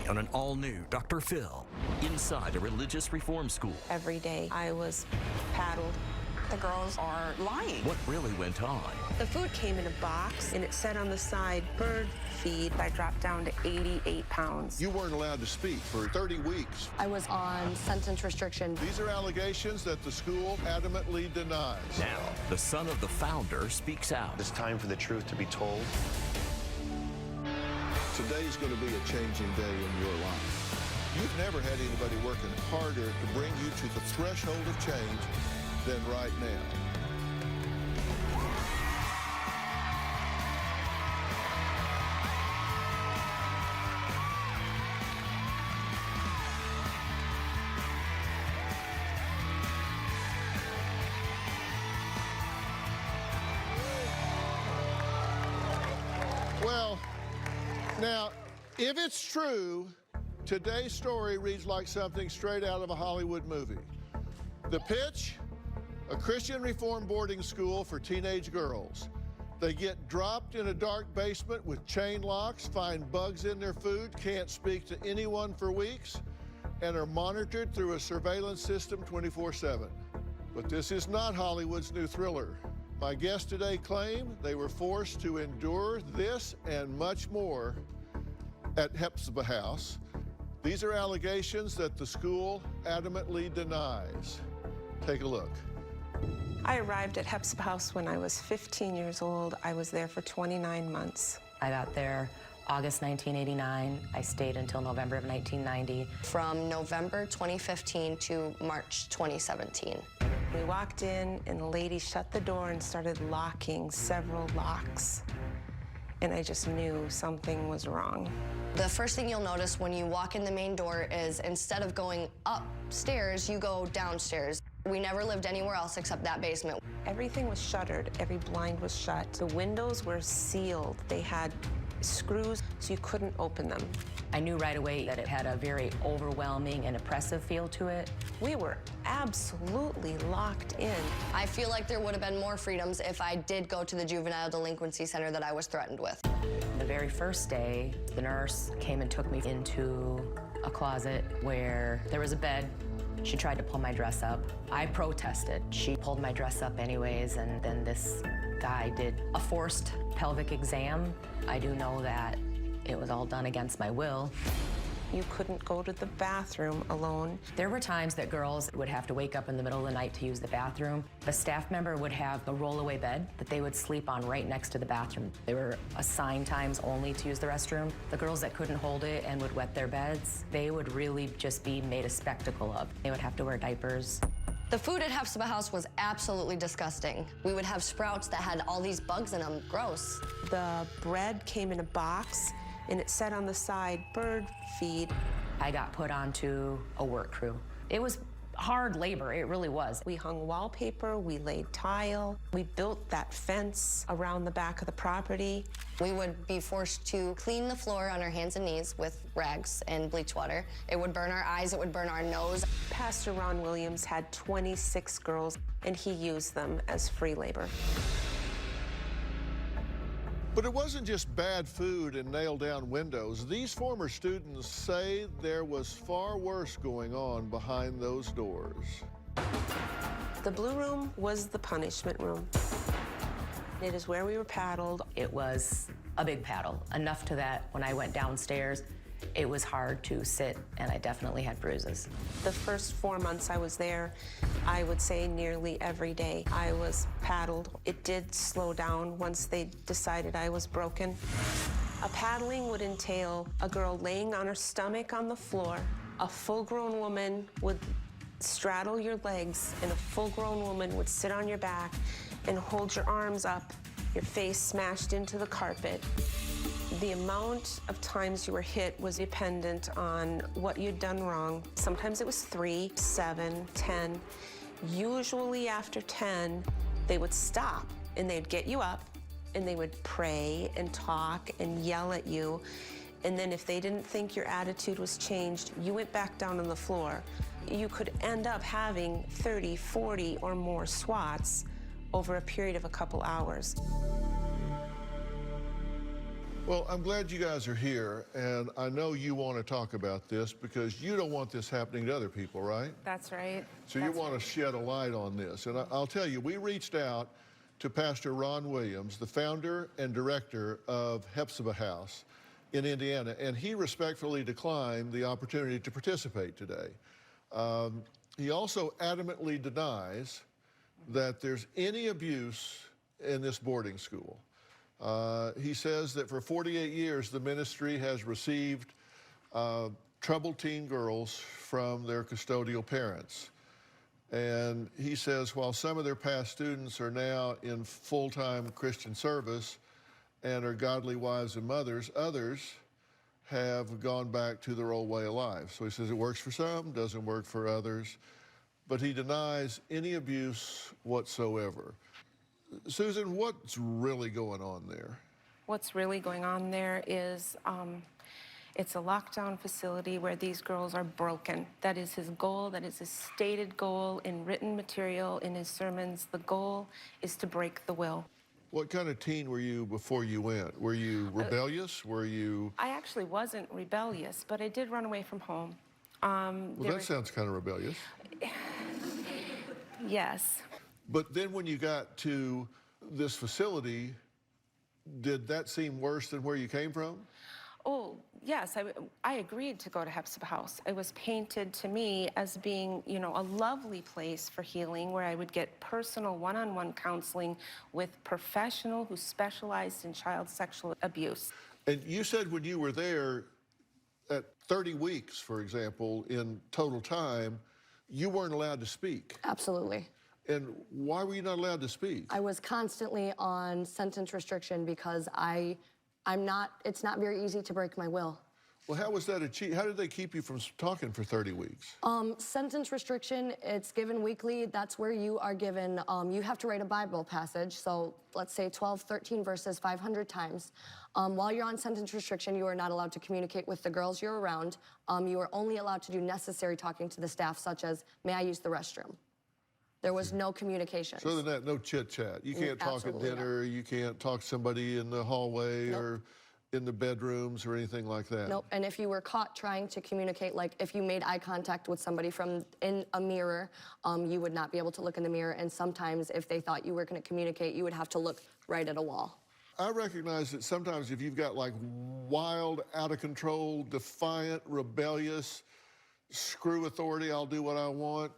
on an all-new Dr. Phil inside a religious reform school. Every day I was paddled. The girls are lying. What really went on? The food came in a box, and it said on the side, bird feed. I dropped down to 88 pounds. You weren't allowed to speak for 30 weeks. I was on sentence restriction. These are allegations that the school adamantly denies. Now, the son of the founder speaks out. It's time for the truth to be told. Today's going to be a changing day in your life. You've never had anybody working harder to bring you to the threshold of change than right now. Well, now, if it's true, today's story reads like something straight out of a Hollywood movie. The pitch? A Christian reform boarding school for teenage girls. They get dropped in a dark basement with chain locks, find bugs in their food, can't speak to anyone for weeks, and are monitored through a surveillance system 24/7. But this is not Hollywood's new thriller. My guests today claim they were forced to endure this and much more at Hepzibah House. These are allegations that the school adamantly denies. Take a look. I arrived at Hepzibah House when I was 15 years old. I was there for 29 months. I got there August 1989. I stayed until November of 1990. From November 2015 to March 2017. We walked in, and the lady shut the door and started locking several locks. And I just knew something was wrong. The first thing you'll notice when you walk in the main door is instead of going upstairs, you go downstairs. We never lived anywhere else except that basement. Everything was shuttered. Every blind was shut. The windows were sealed. They had screws, so you couldn't open them. I knew right away that it had a very overwhelming and oppressive feel to it. We were absolutely locked in. I feel like there would have been more freedoms if I did go to the juvenile delinquency center that I was threatened with. The very first day, the nurse came and took me into a closet where there was a bed. She tried to pull my dress up. I protested. She pulled my dress up anyways, and then this guy did a forced pelvic exam. I do know that it was all done against my will. You couldn't go to the bathroom alone. There were times that girls would have to wake up in the middle of the night to use the bathroom. A staff member would have a rollaway bed that they would sleep on right next to the bathroom. They were assigned times only to use the restroom. The girls that couldn't hold it and would wet their beds, they would really just be made a spectacle of. They would have to wear diapers. The food at Hepzibah House was absolutely disgusting. We would have sprouts that had all these bugs in them. Gross. The bread came in a box, and it said on the side, bird feed. I got put onto a work crew. It was hard labor, it really was. We hung wallpaper, we laid tile, we built that fence around the back of the property. We would be forced to clean the floor on our hands and knees with rags and bleach water. It would burn our eyes, it would burn our nose. Pastor Ron Williams had 26 girls, and he used them as free labor. But it wasn't just bad food and nailed-down windows. These former students say there was far worse going on behind those doors. The blue room was the punishment room. It is where we were paddled. It was a big paddle, enough to that when I went downstairs, it was hard to sit, and I definitely had bruises. The first 4 months I was there, I would say nearly every day I was paddled. It did slow down once they decided I was broken. A paddling would entail a girl laying on her stomach on the floor. A full-grown woman would straddle your legs, and a full-grown woman would sit on your back and hold your arms up, your face smashed into the carpet. The amount of times you were hit was dependent on what you'd done wrong. Sometimes it was 3, 7, 10. Usually after 10, they would stop and they'd get you up and they would pray and talk and yell at you. And then if they didn't think your attitude was changed, you went back down on the floor. You could end up having 30, 40 or more swats over a period of a couple hours. Well, I'm glad you guys are here, and I know you want to talk about this because you don't want this happening to other people, right? That's right. So you want to shed a light on this. And I'll tell you, we reached out to Pastor Ron Williams, the founder and director of Hephzibah House in Indiana, and he respectfully declined the opportunity to participate today. He also adamantly denies that there's any abuse in this boarding school. He says that for 48 years, the ministry has received troubled teen girls from their custodial parents. And he says while some of their past students are now in full-time Christian service and are godly wives and mothers, others have gone back to their old way of life. So he says it works for some, doesn't work for others, but he denies any abuse whatsoever. Susan, what's really going on there? What's really going on there is it's a lockdown facility where these girls are broken. That is his goal. That is his stated goal in written material, in his sermons. The goal is to break the will. What kind of teen were you before you went? Were you rebellious? Were you... I actually wasn't rebellious, but I did run away from home. Well, that sounds kind of rebellious. Yes. But then when you got to this facility, did that seem worse than where you came from? Oh, yes, I agreed to go to Hephzibah House. It was painted to me as being, you know, a lovely place for healing where I would get personal one-on-one counseling with professional who specialized in child sexual abuse. And you said when you were there at 30 weeks, for example, in total time, you weren't allowed to speak. Absolutely. And why were you not allowed to speak? I was constantly on sentence restriction because it's not very easy to break my will. Well, how was that achieved? How did they keep you from talking for 30 weeks? Sentence restriction, it's given weekly. That's where you are given, you have to write a Bible passage. So let's say 12, 13 verses 500 times. While you're on sentence restriction, you are not allowed to communicate with the girls you're around. You are only allowed to do necessary talking to the staff, such as, may I use the restroom? There was no communication. So other than that, no chit-chat. You can't talk at dinner, you can't talk to somebody in the hallway or in the bedrooms or anything like that. Nope, and if you were caught trying to communicate, like if you made eye contact with somebody from in a mirror, you would not be able to look in the mirror, and sometimes if they thought you were gonna communicate, you would have to look right at a wall. I recognize that sometimes if you've got like wild, out of control, defiant, rebellious, screw authority, I'll do what I want,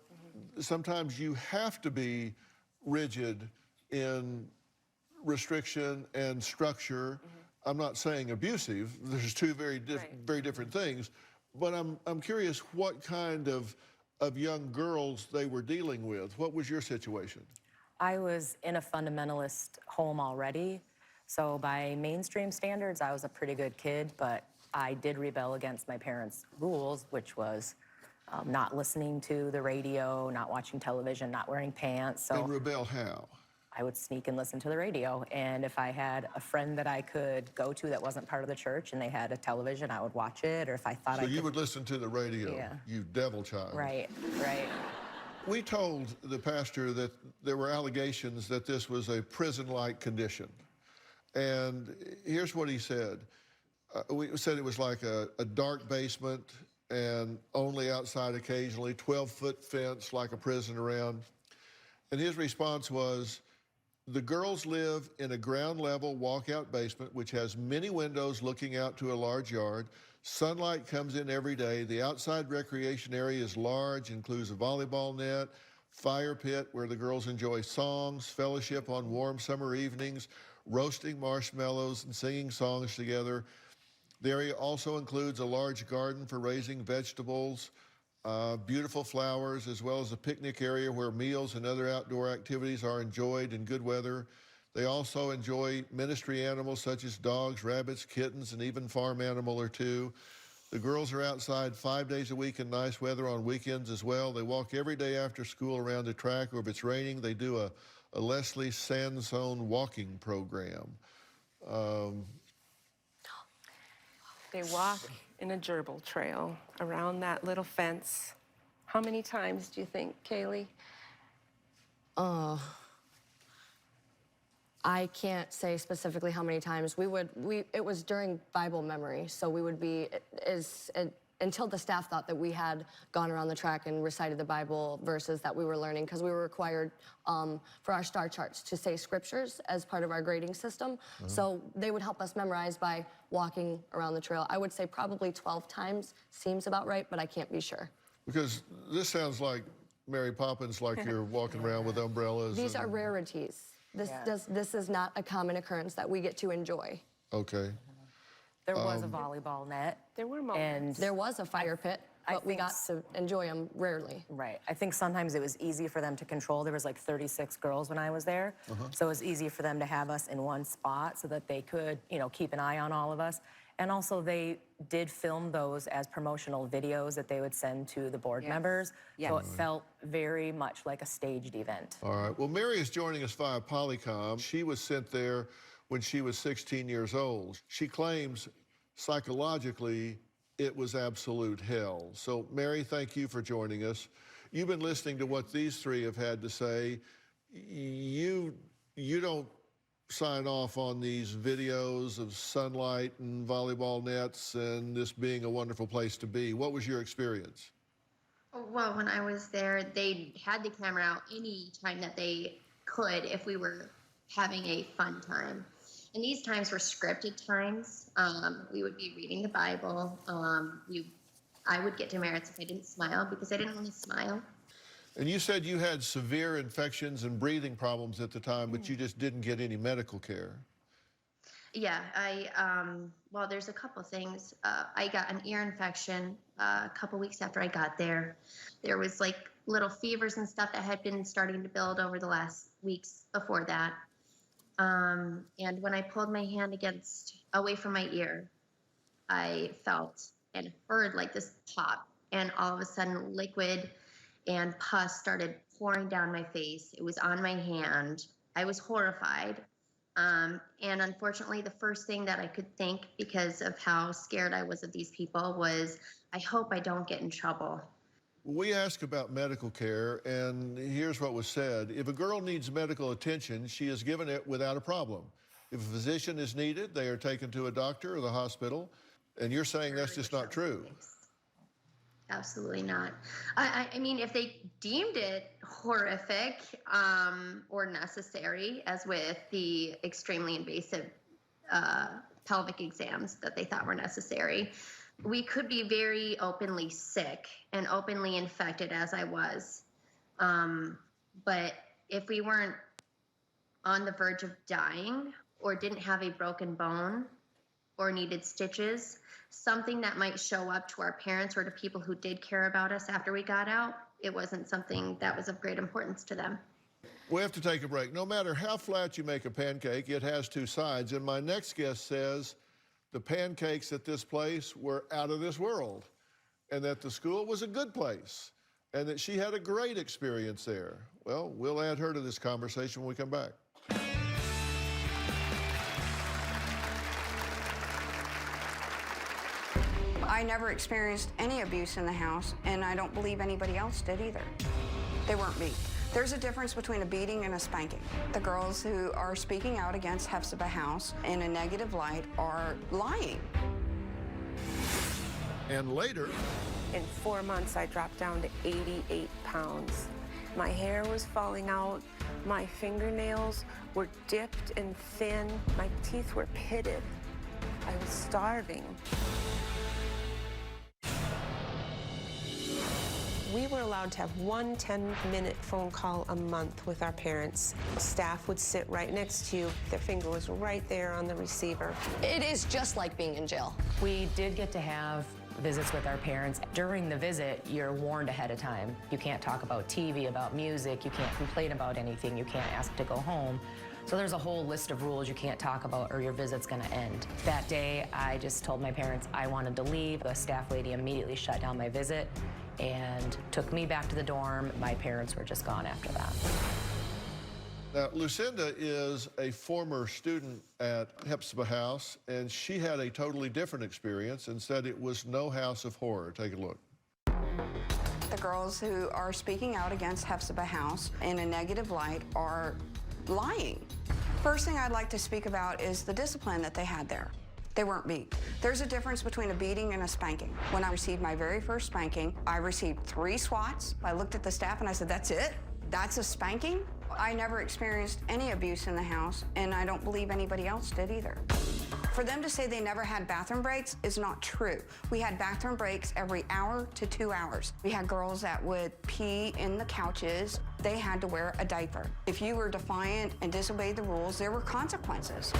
sometimes you have to be rigid in restriction and structure. I'm not saying abusive. There's two very different things. But I'm curious what kind of young girls they were dealing with. What was your situation? I was in a fundamentalist home already, so by mainstream standards, I was a pretty good kid, but I did rebel against my parents' rules, which was not listening to the radio, not watching television, not wearing pants. So and rebel how? I would sneak and listen to the radio, and if I had a friend that I could go to that wasn't part of the church and they had a television, I would watch it, or if I thought so you would listen to the radio, you devil child. Right, right. We told the pastor that there were allegations that this was a prison-like condition. And here's what he said. We said it was like a dark basement and only outside occasionally, 12-foot fence like a prison around. And his response was, the girls live in a ground-level walkout basement, which has many windows looking out to a large yard. Sunlight comes in every day. The outside recreation area is large, includes a volleyball net, fire pit where the girls enjoy songs, fellowship on warm summer evenings, roasting marshmallows and singing songs together. The area also includes a large garden for raising vegetables, beautiful flowers, as well as a picnic area where meals and other outdoor activities are enjoyed in good weather. They also enjoy ministry animals such as dogs, rabbits, kittens, and even farm animal or two. The girls are outside 5 days a week in nice weather on weekends as well. They walk every day after school around the track, or if it's raining, they do a Leslie Sansone walking program. They walk in a gerbil trail around that little fence. How many times do you think, Kaylee? I can't say specifically how many times. It was during Bible memory, so we would be, until the staff thought that we had gone around the track and recited the Bible verses that we were learning, because we were required for our star charts to say scriptures as part of our grading system. So they would help us memorize by walking around the trail. I would say probably 12 times seems about right, but I can't be sure. Because this sounds like Mary Poppins, like you're walking around with umbrellas. These are rarities. This is not a common occurrence that we get to enjoy. Okay. There was a volleyball net. There were moments. There was a fire pit, but we got to enjoy them rarely. Right. I think sometimes it was easy for them to control. There was like 36 girls when I was there. So it was easy for them to have us in one spot so that they could, you know, keep an eye on all of us. And also they did film those as promotional videos that they would send to the board members. So it felt very much like a staged event. All right. Well, Mary is joining us via Polycom. She was sent there when she was 16 years old. She claims psychologically it was absolute hell. So, Mary, thank you for joining us. You've been listening to what these three have had to say. You don't sign off on these videos of sunlight and volleyball nets and this being a wonderful place to be. What was your experience? Well, when I was there, they had the camera out any time that they could if we were having a fun time. And these times were scripted times. We would be reading the Bible. I would get demerits if I didn't smile because I didn't want to smile. And you said you had severe infections and breathing problems at the time, but you just didn't get any medical care. Yeah, well, there's a couple things. I got an ear infection a couple weeks after I got there. There was like little fevers and stuff that had been starting to build over the last weeks before that. And when I pulled my hand away from my ear, I felt and heard like this pop, and all of a sudden liquid and pus started pouring down my face. It was on my hand. I was horrified. And unfortunately, the first thing that I could think, because of how scared I was of these people, was, I hope I don't get in trouble. We asked about medical care, and here's what was said. If a girl needs medical attention, she is given it without a problem. If a physician is needed, they are taken to a doctor or the hospital, and you're saying that's just not true. Absolutely not. I mean, if they deemed it horrific or necessary, as with the extremely invasive pelvic exams that they thought were necessary, we could be very openly sick and openly infected, as I was. But if we weren't on the verge of dying or didn't have a broken bone or needed stitches, something that might show up to our parents or to people who did care about us after we got out, it wasn't something that was of great importance to them. We have to take a break. No matter how flat you make a pancake, it has two sides. And my next guest says the pancakes at this place were out of this world, and that the school was a good place, and that she had a great experience there. Well, we'll add her to this conversation when we come back. I never experienced any abuse in the house, and I don't believe anybody else did either. They weren't beat. There's a difference between a beating and a spanking. The girls who are speaking out against Hephzibah House in a negative light are lying. And later, In 4 months, I dropped down to 88 pounds. My hair was falling out. My fingernails were dipped and thin. My teeth were pitted. I was starving. We were allowed to have one 10-minute phone call a month with our parents. Staff would sit right next to you. Their finger was right there on the receiver. It is just like being in jail. We did get to have visits with our parents. During the visit, you're warned ahead of time. You can't talk about TV, about music, you can't complain about anything, you can't ask to go home. So there's a whole list of rules you can't talk about or your visit's gonna end. That day, I just told my parents I wanted to leave. The staff lady immediately shut down my visit and took me back to the dorm. My parents were just gone after that. now Lucinda is a former student at Hephzibah House, and she had a totally different experience and said it was no house of horror. Take a look. The girls who are speaking out against Hephzibah House in a negative light are lying. First thing I'd like to speak about is the discipline that they had there. They weren't beat. There's a difference between a beating and a spanking. When I received my very first spanking, I received 3 swats. I looked at the staff and I said, that's it? That's a spanking? I never experienced any abuse in the house, and I don't believe anybody else did either. For them to say they never had bathroom breaks is not true. We had bathroom breaks every hour to 2 hours. We had girls that would pee in the couches. They had to wear a diaper. If you were defiant and disobeyed the rules, there were consequences.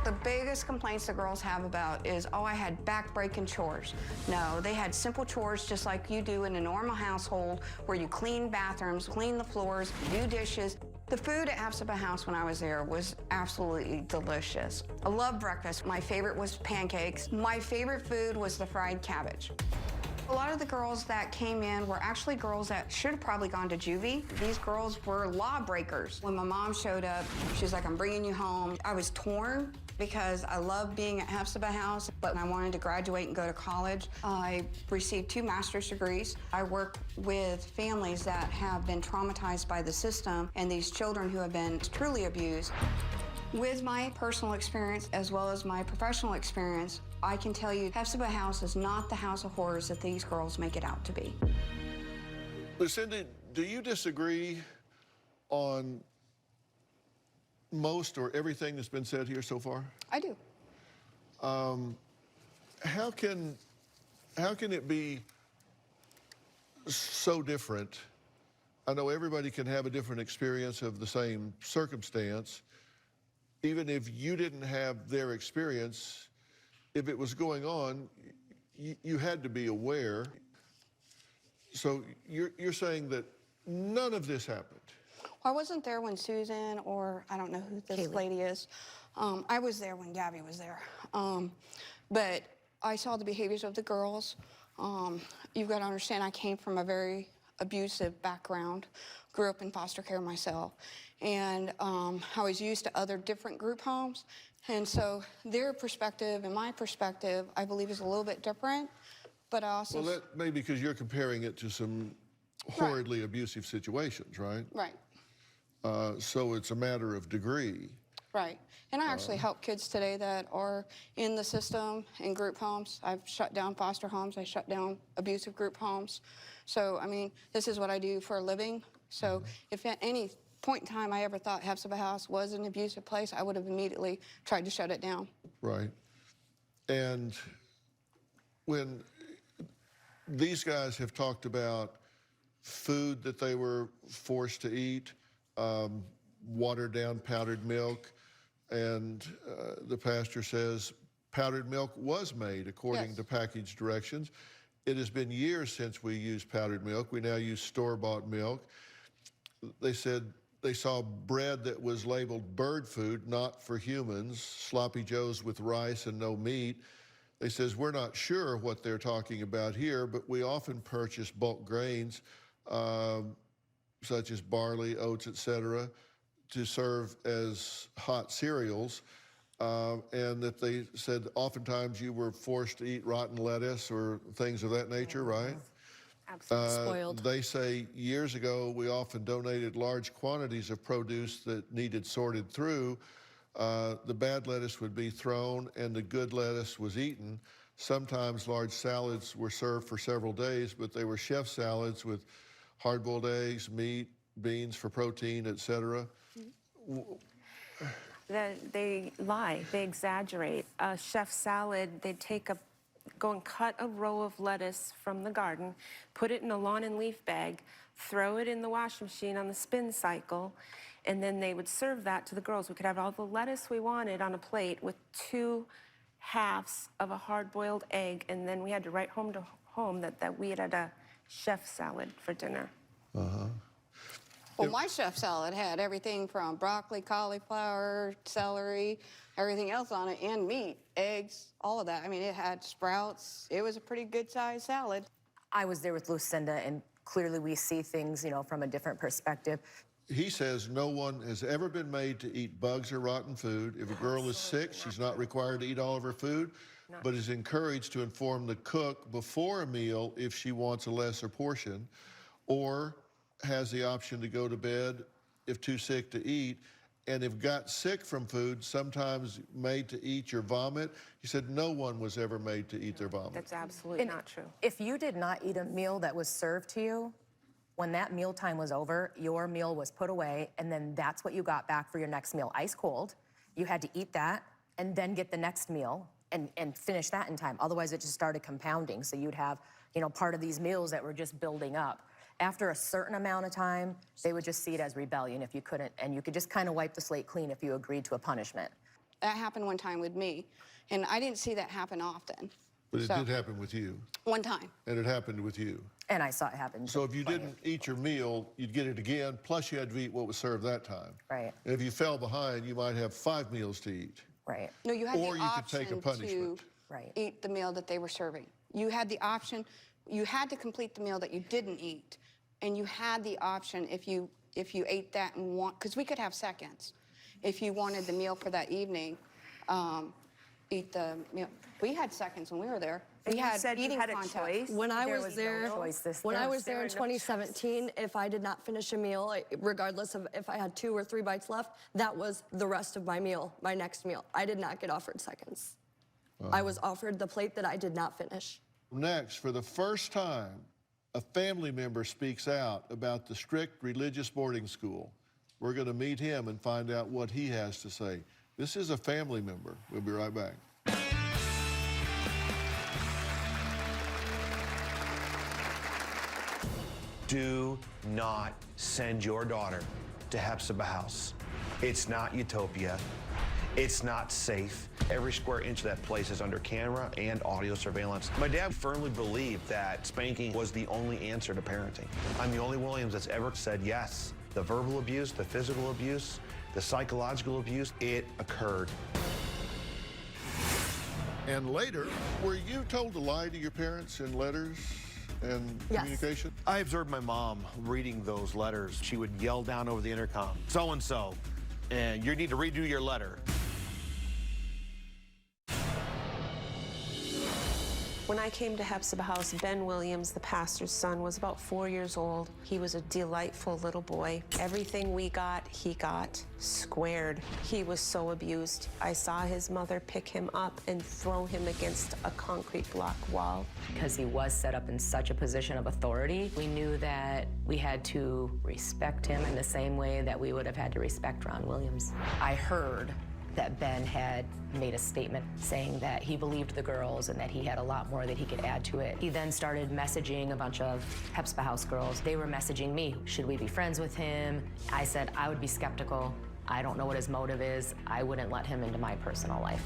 The biggest complaints the girls have about is, oh, I had back-breaking chores. No, they had simple chores just like you do in a normal household where you clean bathrooms, clean the floors, do dishes. The food at Hephzibah House when I was there was absolutely delicious. I love breakfast. My favorite was pancakes. My favorite food was the fried cabbage. A lot of the girls that came in were actually girls that should have probably gone to juvie. These girls were lawbreakers. When my mom showed up, she was like, I'm bringing you home. I was torn because I loved being at Hephzibah House, but I wanted to graduate and go to college. I received 2 master's degrees. I work with families that have been traumatized by the system and these children who have been truly abused. With my personal experience as well as my professional experience, I can tell you Hephzibah House is not the house of horrors that these girls make it out to be. Lucinda, do you disagree on most or everything that's been said here so far? I do. How can it be so different? I know everybody can have a different experience of the same circumstance. Even if you didn't have their experience, if it was going on, you had to be aware. So you're saying that none of this happened? I wasn't there when Susan, or I don't know who this lady is. I was there when Gabby was there. But I saw the behaviors of the girls. You've got to understand, I came from a very abusive background, grew up in foster care myself, and I was used to other different group homes. And so their perspective and my perspective, I believe, is a little bit different. But I also... Well, that may be because you're comparing it to some horridly abusive situations, right? Right. So it's a matter of degree. Right. And I actually help kids today that are in the system in group homes. I've shut down foster homes. I shut down abusive group homes. So, I mean, this is what I do for a living. So if at any point in time I ever thought Hephzibah House was an abusive place, I would have immediately tried to shut it down. Right. And when these guys have talked about food that they were forced to eat, watered down powdered milk, and the pastor says powdered milk was made according to package directions. It has been years since we used powdered milk. We now use store-bought milk. They said they saw bread that was labeled bird food, not for humans, sloppy joes with rice and no meat. They says, we're not sure what they're talking about here, but we often purchase bulk grains, such as barley, oats, etc., to serve as hot cereals, and that they said oftentimes you were forced to eat rotten lettuce or things of that nature, right? Absolutely spoiled. They say years ago we often donated large quantities of produce that needed sorted through. The bad lettuce would be thrown and the good lettuce was eaten. Sometimes large salads were served for several days, but they were chef salads with hard-boiled eggs, meat, beans for protein, etc. They lie, they exaggerate. A chef salad, they'd go and cut a row of lettuce from the garden, put it in a lawn and leaf bag, throw it in the washing machine on the spin cycle, and then they would serve that to the girls. We could have all the lettuce we wanted on a plate with 2 halves of a hard-boiled egg, and then we had to write home to home that we had had a chef salad for dinner. Well, my chef salad had everything from broccoli, cauliflower, celery, everything else on it, and meat, eggs, all of that. I mean, it had sprouts. It was a pretty good-sized salad. I was there with Lucinda, and clearly we see things, you know, from a different perspective. He says no one has ever been made to eat bugs or rotten food. If a girl is sick, she's not required to eat all of her food, but is encouraged to inform the cook before a meal if she wants a lesser portion, or has the option to go to bed if too sick to eat. and have got sick from food, sometimes made to eat your vomit. He said no one was ever made to eat their vomit. That's absolutely not true. If you did not eat a meal that was served to you, when that meal time was over, your meal was put away, and then that's what you got back for your next meal, ice cold. You had to eat that and then get the next meal and finish that in time. Otherwise, it just started compounding. So you'd have, you know, part of these meals that were just building up. After a certain amount of time, they would just see it as rebellion if you couldn't, and you could just kind of wipe the slate clean if you agreed to a punishment. That happened one time with me, and I didn't see that happen often. But it did happen with you. One time. And it happened with you. And I saw it happen. So if you didn't eat your meal, you'd get it again, plus you had to eat what was served that time. Right. And if you fell behind, you might have 5 meals to eat. Right. No, you had Or the you could option take a punishment. to eat the meal that they were serving. You had the option. You had to complete the meal that you didn't eat. And you had the option if you ate that and because we could have seconds. If you wanted the meal for that evening, eat the meal. We had seconds when we were there. We had eating contests. When I was there, in 2017, if I did not finish a meal, regardless of if I had 2 or 3 bites left, that was the rest of my meal, my next meal. I did not get offered seconds. I was offered the plate that I did not finish. Next, for the first time, a family member speaks out about the strict religious boarding school. We're going to meet him and find out what he has to say. This is a family member. We'll be right back. Do not send your daughter to Hephzibah House. It's not utopia. It's not safe. Every square inch of that place is under camera and audio surveillance. My dad firmly believed that spanking was the only answer to parenting. I'm the only Williams that's ever said yes. The verbal abuse, the physical abuse, the psychological abuse, it occurred. And later, were you told to lie to your parents in letters and communication? I observed my mom reading those letters. She would yell down over the intercom, so-and-so, and you need to redo your letter. When I came to Hephzibah House, Ben Williams, the pastor's son, was about 4 years old. He was a delightful little boy. Everything we got, he got squared. He was so abused. I saw his mother pick him up and throw him against a concrete block wall. Because he was set up in such a position of authority, we knew that we had to respect him in the same way that we would have had to respect Ron Williams. I heard that Ben had made a statement saying that he believed the girls and that he had a lot more that he could add to it. He then started messaging a bunch of Hephzibah House girls. They were messaging me, should we be friends with him? I said I would be skeptical. I don't know what his motive is. I wouldn't let him into my personal life.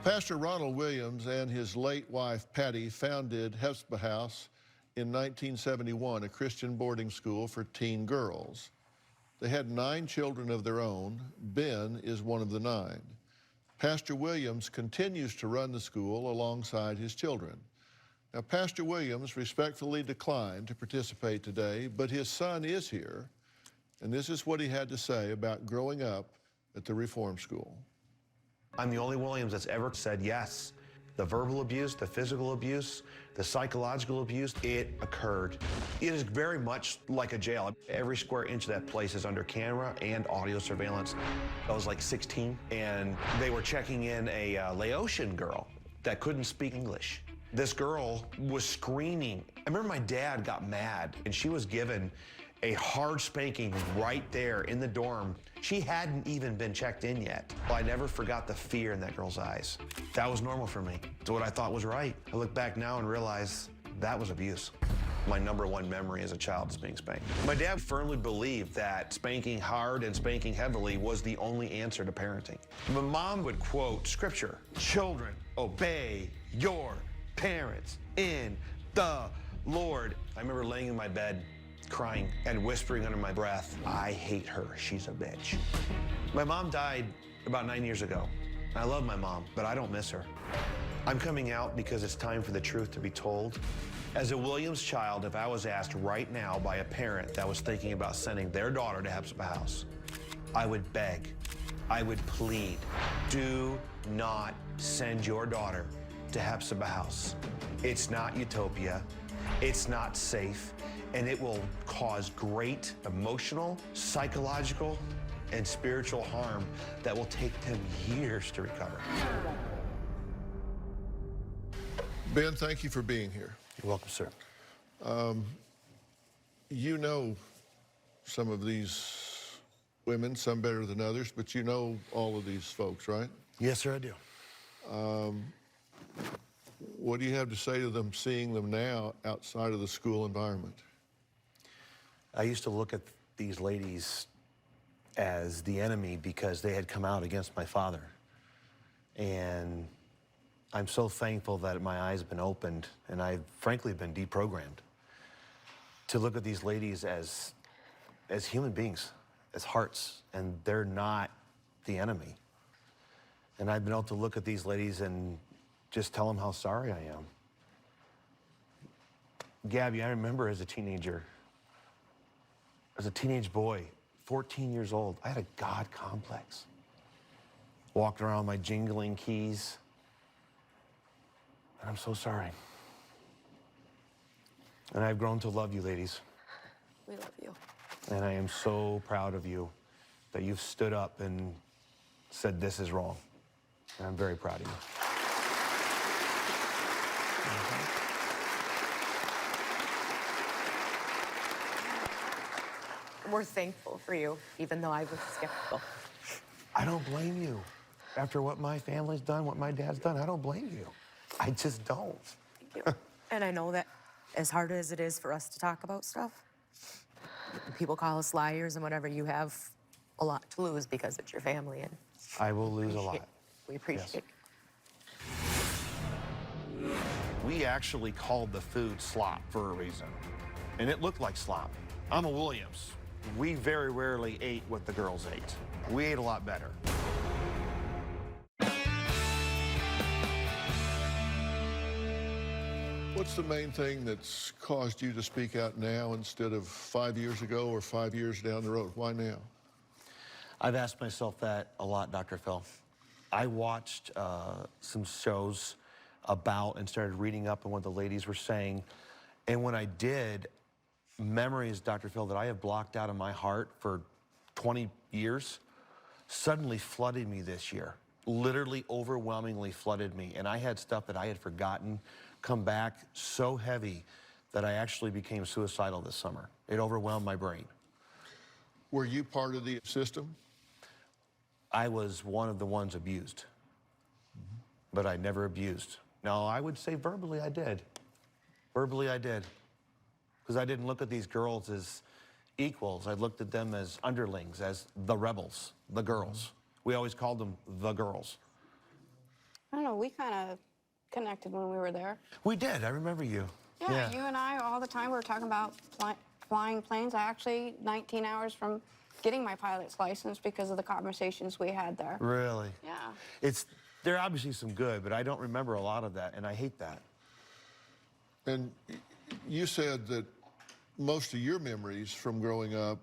Pastor Ronald Williams and his late wife, Patty, founded Hephzibah House in 1971, a Christian boarding school for teen girls. They had 9 children of their own. Ben is one of the 9. Pastor Williams continues to run the school alongside his children. Now, Pastor Williams respectfully declined to participate today, but his son is here, and this is what he had to say about growing up at the Reform School. I'm the only Williams that's ever said yes. The verbal abuse, the physical abuse, the psychological abuse, it occurred. It is very much like a jail. Every square inch of that place is under camera and audio surveillance. I was like 16, and they were checking in a Laotian girl that couldn't speak English. This girl was screaming. I remember my dad got mad, and she was given a hard spanking right there in the dorm. She hadn't even been checked in yet. Well, I never forgot the fear in that girl's eyes. That was normal for me. It's what I thought was right. I look back now and realize that was abuse. My #1 memory as a child is being spanked. My dad firmly believed that spanking hard and spanking heavily was the only answer to parenting. My mom would quote scripture, "Children, obey your parents in the Lord." I remember laying in my bed crying and whispering under my breath, "I hate her, she's a bitch." My mom died about 9 years ago. I love my mom, but I don't miss her. I'm coming out because it's time for the truth to be told. As a Williams child, if I was asked right now by a parent that was thinking about sending their daughter to Hephzibah House, I would beg, I would plead, do not send your daughter to Hephzibah House. It's not utopia. It's not safe, and it will cause great emotional, psychological, and spiritual harm that will take them years to recover. Ben, thank you for being here. You're welcome, sir. You know some of these women, some better than others, but you know all of these folks, right? Yes, sir, I do. What do you have to say to them seeing them now outside of the school environment? I used to look at these ladies as the enemy because they had come out against my father. And I'm so thankful that my eyes have been opened, and I've frankly been deprogrammed to look at these ladies as human beings, as hearts, and they're not the enemy. And I've been able to look at these ladies and just tell them how sorry I am. Gabby, I remember as a teenager, as a teenage boy, 14 years old, I had a God complex. Walked around my jingling keys, and I'm so sorry. And I've grown to love you, ladies. We love you. And I am so proud of you that you've stood up and said this is wrong. And I'm very proud of you. We're thankful for you, even though I was skeptical. I don't blame you. After what my family's done, what my dad's done, I don't blame you. I just don't. Thank you. And I know that as hard as it is for us to talk about stuff, people call us liars and whatever, you have a lot to lose because it's your family. And I will lose a lot. We appreciate it. We actually called the food slop for a reason. And it looked like slop. I'm a Williams. We very rarely ate what the girls ate. We ate a lot better. What's the main thing that's caused you to speak out now instead of 5 years ago or 5 years down the road? Why now? I've asked myself that a lot, Dr. Phil. I watched some shows about and started reading up on what the ladies were saying. And when I did, memories, Dr. Phil, that I have blocked out of my heart for 20 years suddenly flooded me this year. Literally overwhelmingly flooded me. And I had stuff that I had forgotten come back so heavy that I actually became suicidal this summer. It overwhelmed my brain. Were you part of the system? I was one of the ones abused, but I never abused. Now, I would say verbally I did. Verbally I did. Because I didn't look at these girls as equals. I looked at them as underlings, as the rebels, the girls. We always called them the girls. I don't know, we kind of connected when we were there. We did, I remember you. Yeah, you and I all the time, we were talking about flying planes. I actually, 19 hours from getting my pilot's license because of the conversations we had there. Really? Yeah. There are obviously some good, but I don't remember a lot of that, and I hate that. And you said that most of your memories from growing up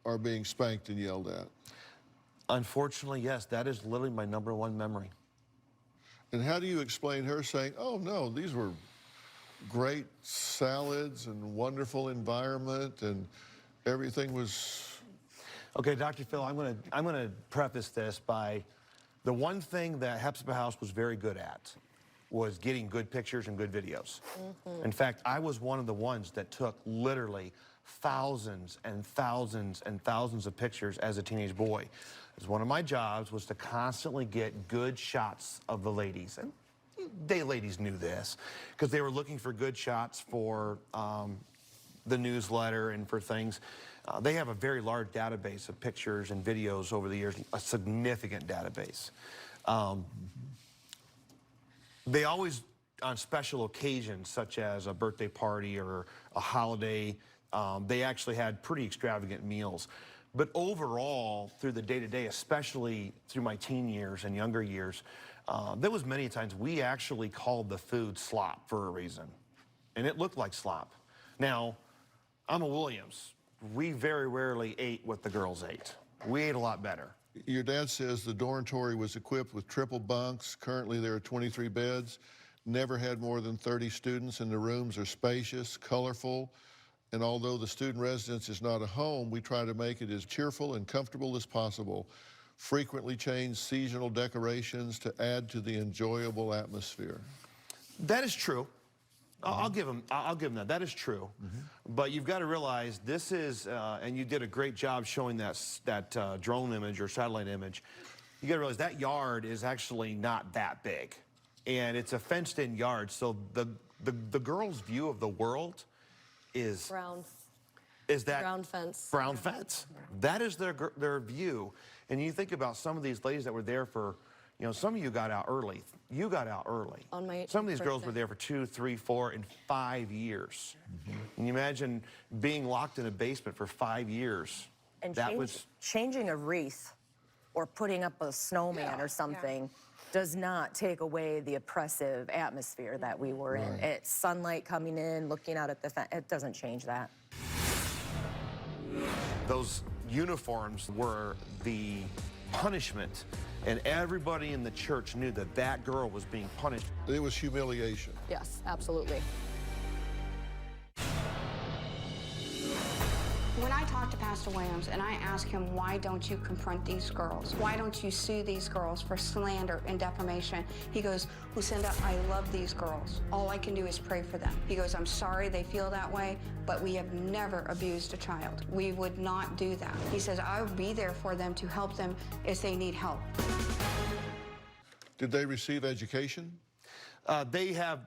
are being spanked and yelled at. Unfortunately, yes, that is literally my #1 memory. And how do you explain her saying, oh no, these were great salads and wonderful environment and everything was... Okay, Dr. Phil, I'm gonna preface this by the one thing that Hepzibah House was very good at was getting good pictures and good videos. In fact, I was one of the ones that took literally thousands and thousands and thousands of pictures as a teenage boy. As one of my jobs was to constantly get good shots of the ladies. And they ladies knew this because they were looking for good shots for the newsletter and for things. They have a very large database of pictures and videos over the years, a significant database. They always, on special occasions, such as a birthday party or a holiday, they actually had pretty extravagant meals. But overall, through the day-to-day, especially through my teen years and younger years, there was many times we actually called the food slop for a reason. And it looked like slop. Now, I'm a Williams. We very rarely ate what the girls ate. We ate a lot better. Your dad says the dormitory was equipped with triple bunks. Currently, there are 23 beds. never had more than 30 students, and the rooms are spacious, colorful, and although the student residence is not a home, we try to make it as cheerful and comfortable as possible. Frequently change seasonal decorations to add to the enjoyable atmosphere. That is true. I'll give him that. That is true. But you've got to realize this is, and you did a great job showing that drone image or satellite image. You got to realize that yard is actually not that big, and it's a fenced-in yard. So the girls' view of the world is Brown. Is that brown fence? Brown fence. That is their view. And you think about some of these ladies that were there for, you know, some of you got out early. You got out early. On my Some of these girls birthday. were there for 2, 3, 4, and 5 years. Can you imagine being locked in a basement for 5 years? And that was changing a wreath or putting up a snowman or something does not take away the oppressive atmosphere that we were in. It's sunlight coming in, looking out at the fence. It doesn't change that. those uniforms were the punishment, and everybody in the church knew that that girl was being punished. It was humiliation. Yes, absolutely. When I talk to Pastor Williams and I ask him, why don't you confront these girls? Why don't you sue these girls for slander and defamation? He goes, Lucinda, I love these girls. All I can do is pray for them. He goes, I'm sorry they feel that way, but we have never abused a child. We would not do that. He says, I will be there for them to help them if they need help. Did they receive education? They have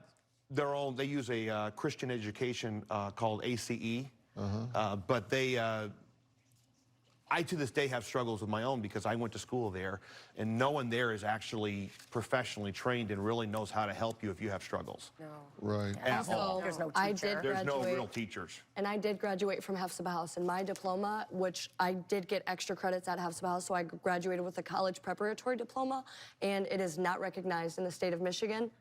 their own, they use a Christian education called ACE. But they, I to this day have struggles with my own because I went to school there, and no one there is actually professionally trained and really knows how to help you if you have struggles. No. Right. At all. There's no I teacher. did There's no graduate, real teachers. and I did graduate from House, and my diploma, which I did get extra credits at House, so I graduated with a college preparatory diploma, and it is not recognized in the state of Michigan.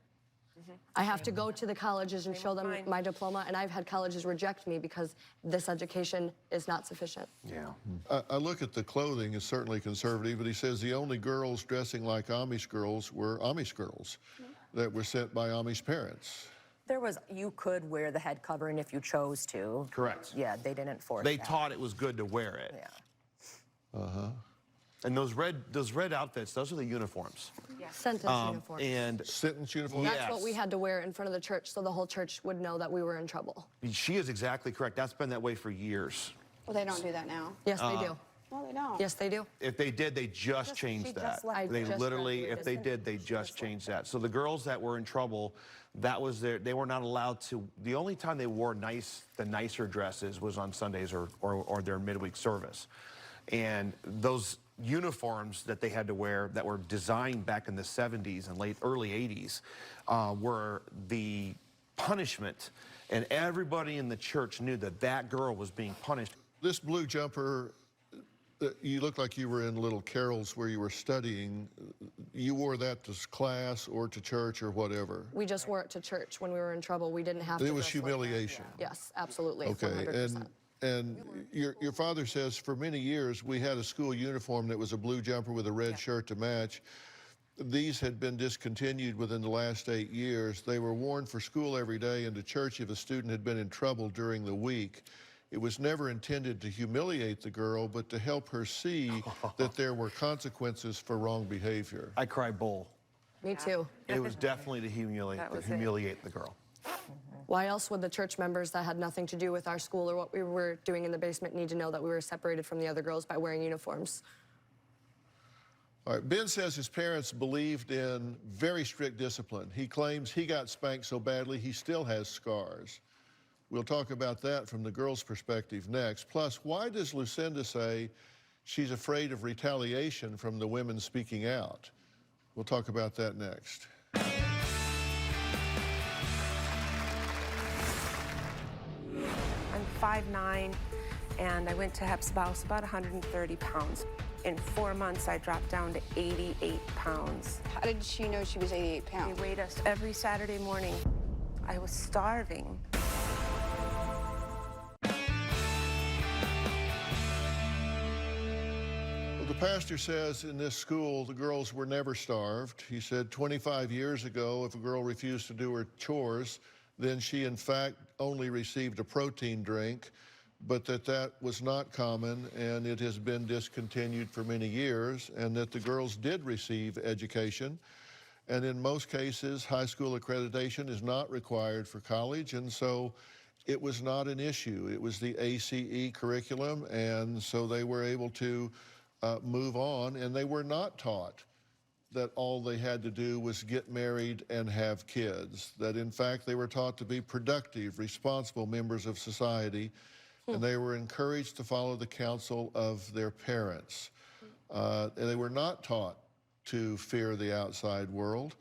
I have to go to the colleges and show them my diploma, and I've had colleges reject me because this education is not sufficient. Yeah. I look at the clothing as certainly conservative, but he says the only girls dressing like Amish girls were Amish girls that were sent by Amish parents. There was, you could wear the head covering if you chose to. Correct. Yeah, they didn't force They that. taught it was good to wear it. Yeah. And those red outfits, those are the uniforms. Sentence uniform. And Sentence uniform? Yeah. That's what we had to wear in front of the church, so the whole church would know that we were in trouble. she is exactly correct. That's been that way for years. Well, they don't do that now. Yes, they do. No, they don't. Yes, they do. If they did, they just changed she that. just left. They I just literally, if they graduated. did, they just changed that. So the girls that were in trouble, that was they were not allowed to, the only time they wore the nicer dresses was on Sundays or their midweek service. And those uniforms that they had to wear that were designed back in the 70s and early 80s were the punishment. And everybody in the church knew that that girl was being punished. This blue jumper, you look like you were in little carols where you were studying. You wore that to class or to church or whatever. We just wore it to church when we were in trouble. We didn't have to. It was dress like that. humiliation. Yes, absolutely. Okay, 100%. and your father says for many years we had a school uniform that was a blue jumper with a red shirt to match. These had been discontinued within the last 8 years. They were worn for school every day and to church if a student had been in trouble during the week. It was never intended to humiliate the girl, but to help her see that there were consequences for wrong behavior. I cry bull. Me too. It was definitely to humiliate the girl. Why else would the church members that had nothing to do with our school or what we were doing in the basement need to know that we were separated from the other girls by wearing uniforms? All right, Ben says his parents believed in very strict discipline. He claims he got spanked so badly he still has scars. We'll talk about that from the girl's perspective next. Plus, why does Lucinda say she's afraid of retaliation from the women speaking out? We'll talk about that next. I'm 5'9", and I went to Hepzibah, about 130 pounds. In 4 months, I dropped down to 88 pounds. How did she know she was 88 pounds? They weighed us every Saturday morning. I was starving. Well, the pastor says in this school the girls were never starved. He said 25 years ago, if a girl refused to do her chores, then she in fact only received a protein drink, but that was not common, and it has been discontinued for many years, and that the girls did receive education. And in most cases, high school accreditation is not required for college, and so it was not an issue. It was the ACE curriculum, and so they were able to move on, and they were not taught that all they had to do was get married and have kids, that in fact they were taught to be productive, responsible members of society, and they were encouraged to follow the counsel of their parents. They were not taught to fear the outside world,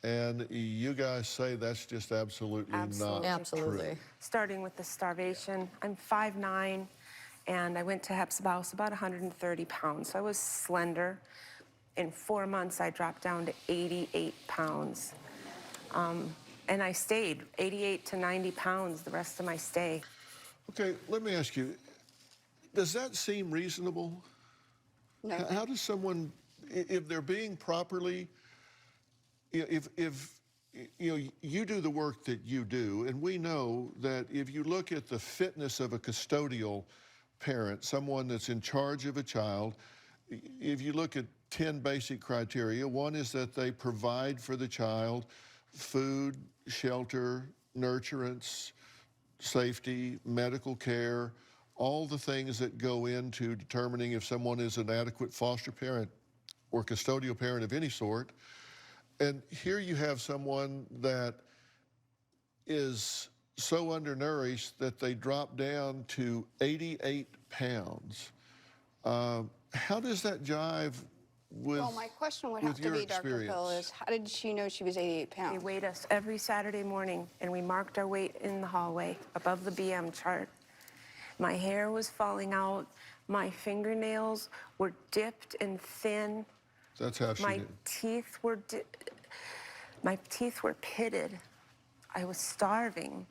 and you guys say that's just absolutely not true. Starting with the starvation, I'm 5'9", and I went to Hephzibah House about 130 pounds, so I was slender. In 4 months, I dropped down to 88 pounds. And I stayed 88 to 90 pounds the rest of my stay. Okay, let me ask you, does that seem reasonable? No. How does someone, if they're being properly, if you know, you do the work that you do, and we know that if you look at the fitness of a custodial parent, someone that's in charge of a child, if you look at 10 basic criteria, one is that they provide for the child food, shelter, nurturance, safety, medical care, all the things that go into determining if someone is an adequate foster parent or custodial parent of any sort. And here you have someone that is so undernourished that they drop down to 88 pounds. How does that jive with Well, my question would have to be, Dr. Phil, is how did she know she was 88 They pounds? weighed us every Saturday morning, and we marked our weight in the hallway above the BM chart. My hair was falling out. My fingernails were dipped and thin. That's how she My did. teeth were pitted. I was starving.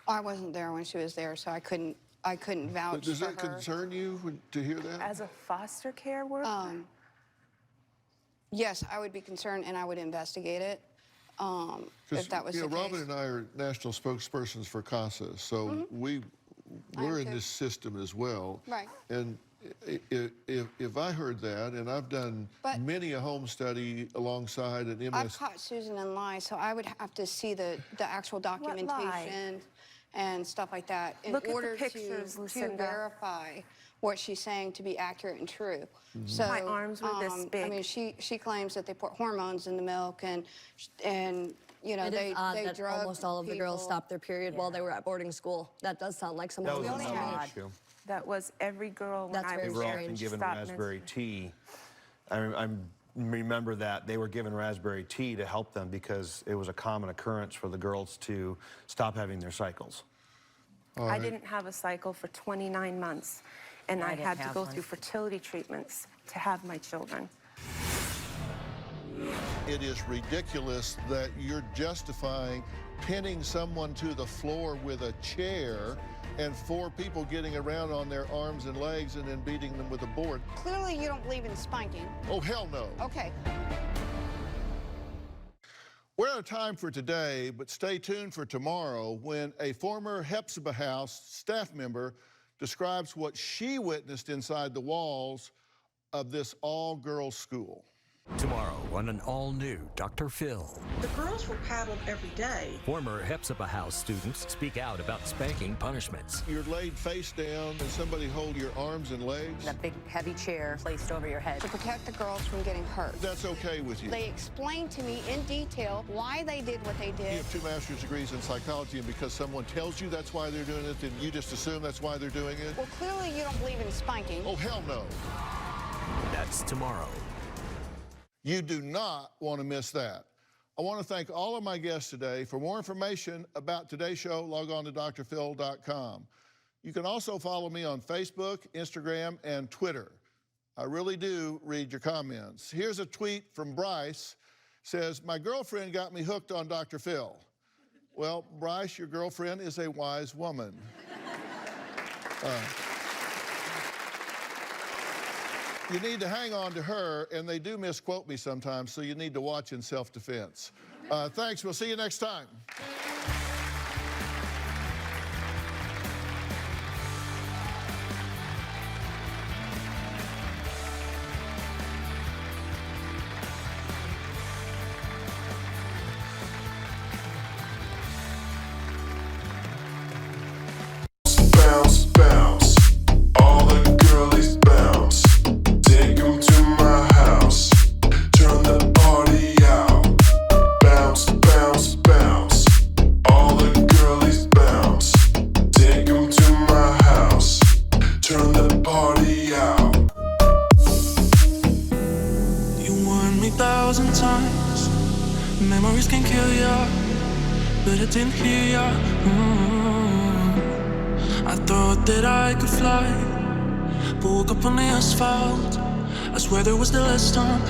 I wasn't there when she was there, so I couldn't vouch Does for that her. concern you to hear that? As a foster care worker? Yes, I would be concerned, and I would investigate it if that was the case. Robin and I are national spokespersons for CASA, so we're in this system as well. Right. And if I heard that, and I've done many a home study alongside an MS... I've caught Susan in lie, so I would have to see the actual documentation and stuff like that in Look at the order pictures, to Lucinda. verify what she's saying to be accurate and true. So My arms were this big. I mean, she claims that they put hormones in the milk and you know, It they is odd that drug almost all of the girls people. stopped their period while they were at boarding school. That does sound like someone That was else's another child. issue. That was every girl when That's I very was They were there. often given Stop raspberry menstruating. tea. I remember that they were given raspberry tea to help them because it was a common occurrence for the girls to stop having their cycles. I didn't have a cycle for 29 months, and I didn't had to have go one. through fertility treatments to have my children. It is ridiculous that you're justifying pinning someone to the floor with a chair and 4 people getting around on their arms and legs and then beating them with a board. Clearly, you don't believe in spanking. Oh, hell no. Okay. We're out of time for today, but stay tuned for tomorrow when a former Hephzibah House staff member describes what she witnessed inside the walls of this all-girls school. Tomorrow on an all-new Dr. Phil. The girls were paddled every day. Former Hephzibah House students speak out about spanking punishments. You're laid face down and somebody hold your arms and legs. That big heavy chair placed over your head. To protect the girls from getting hurt. That's okay with you. They explained to me in detail why they did what they You did. have 2 master's degrees in psychology, and because someone tells you that's why they're doing it, then you just assume that's why they're doing it? Well, clearly you don't believe in spanking. Oh, hell no. That's tomorrow. You do not want to miss that. I want to thank all of my guests today. For more information about today's show, log on to drphil.com. You can also follow me on Facebook, Instagram, and Twitter. I really do read your comments. Here's a tweet from Bryce. Says, my girlfriend got me hooked on Dr. Phil. Well, Bryce, your girlfriend is a wise woman. you need to hang on to her, and they do misquote me sometimes, so you need to watch in self-defense. Thanks. We'll see you next time. Bounce, bounce, all the girlies bounce. Take 'em to my house, turn the party out. Bounce, bounce, bounce, all the girlies bounce. Take 'em to my house, turn the party out. You warned me 1,000 times, memories can kill ya, but I didn't hear ya. I thought that I could fly, but woke up on the asphalt. I swear there was still a storm.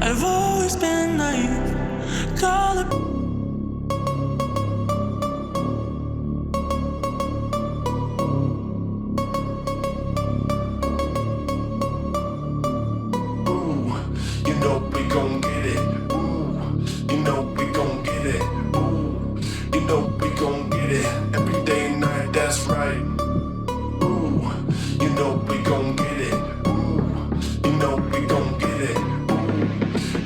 I've always been naive, call it. Ooh, you know we gon' get it. Ooh, you know we gon' get it. Ooh, you know we gon' get it. Every day and night, that's right. Ooh, you know we gon' get it. Ooh, you know we gon' get it. Ooh,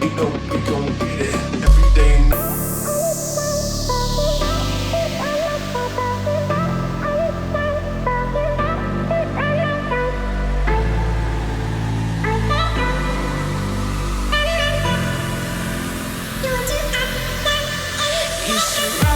you know we gon' get it. Every day and night. You should